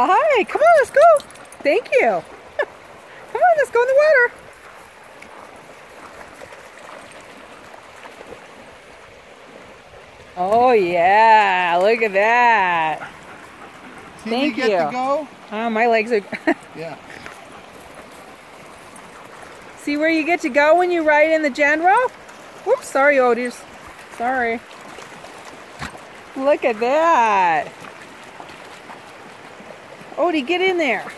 Hi, come on, let's go. Thank you. Come on, let's go in the water. Oh yeah, look at that. See, Thank we get you. to go? Oh, my legs are... Yeah. See where you get to go when you ride in the General? Whoops, sorry, Otis. Sorry. Look at that. Odie, get in there.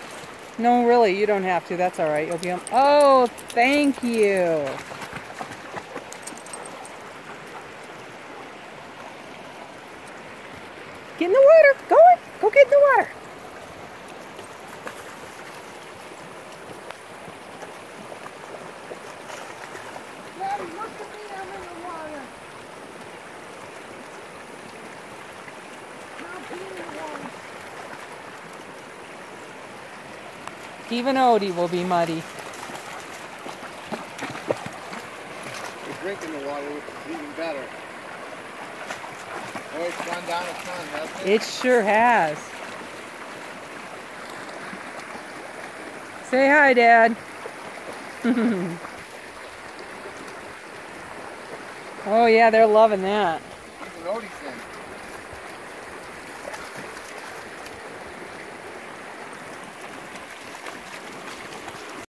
No, really, you don't have to. That's all right. You'll be on... Oh, thank you. Get in the water. Go in. Go get in the water. Daddy, look at me, I'm in the water. Now be in the water. Even Odie will be muddy. We're drinking the water, which is even better. Oh, it's gone down a ton, hasn't it? It sure has. Say hi, Dad. Oh yeah, they're loving that. Even Odie's in.